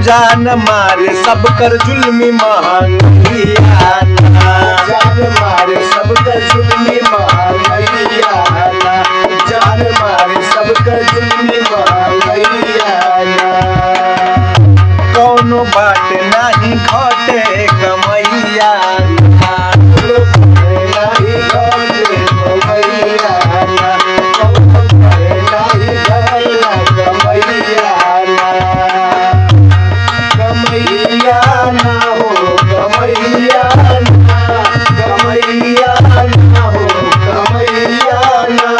जान मारे सब कर जुल्मी महंगिया, जान मारे सब कर जुल्मी महंगिया, जान मारे सब कर जुल्मी महंगिया। कौनो बात नहीं घटे कमैया, नहीं घटे कमैया, कौनो नहीं घटे कमैया। कमैया ना हो कमैया ना, कमैया ना हो कमैया ना,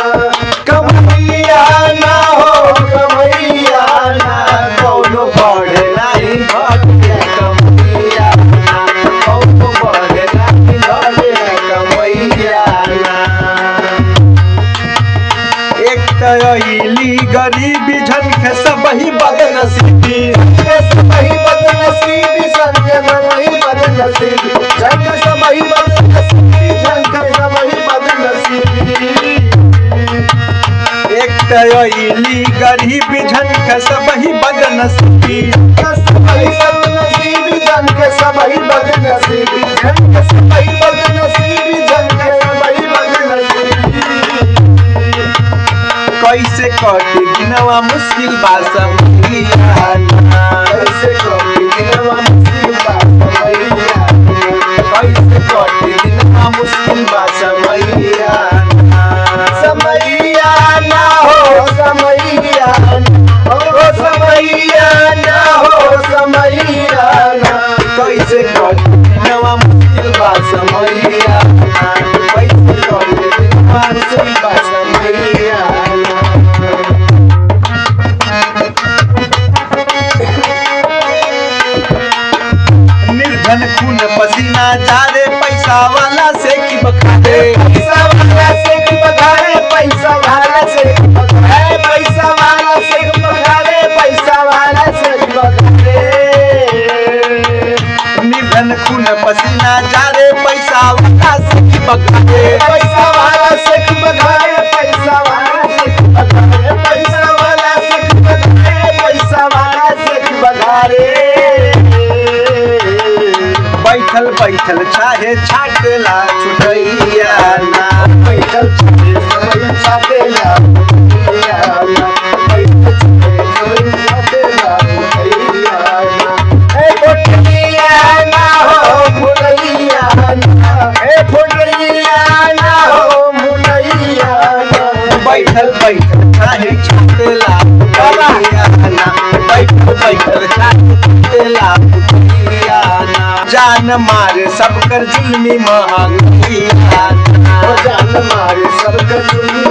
कमैया ना हो कमैया ना। कौनो बढ़े नहीं घटे कमैया, कौनो बढ़े नहीं घटे कमैया ना। एक तैली गरीबी झनके सबही बदनसीबी, सबही बदनसीबी संग सबही बदनसीबी, संग सबही बदनसीबी, संग सबही बदनसीबी। एक तैली गरीबी झनके सबही बदनसीबी, सबही बदनसीबी, संग सबही बदनसीबी, संग सबही बदनसीबी, संग सबही बदनसीबी। कैसे कटी दिनवा मुश्किल बा समैया, कैसे कटी दिनवा मुश्किल बा समैया, कैसे कटी दिनवा मुश्किल बा समैया। समैया ना हो समैया ना, हो समैया ना हो समैया ना। कैसे कटी दिनवा मुश्किल बा समैया, कैसे कटी दिनवा मुश्किल बा समैया। निर्धन खून पसीना चारे पैसा वाला से की बखारे, पैसा वाला से की बघारे, पैसा वाला से की बघारे, पैसा वाला से की बघारे, पैसा वाला से की बघारे। निर्धन खून पसीना चारे पैसा वाला से की बखारे, पैसा वाला से की बघारे, पैसा वाला से की बघारे, पैसा वाला से की बघारे, पैसा वाला से की बघारे। बैठल बैठल चाहे छाटला छुटैया ना, बैठल छे समय छाटेला मुखैया ना, बैठल छे समय छाटेला मुखैया ना। ए फुटैया ना हो फुटैया ना, ए फुटैया ना हो मुनैया ना। बैठल बैठल चाहे छाटला छुटैया ना, बैठल बैठल छाटला छुटैया ना। जान मारे सब कर जुल्मी महंगिया, जान मारे सब कर जुल्मी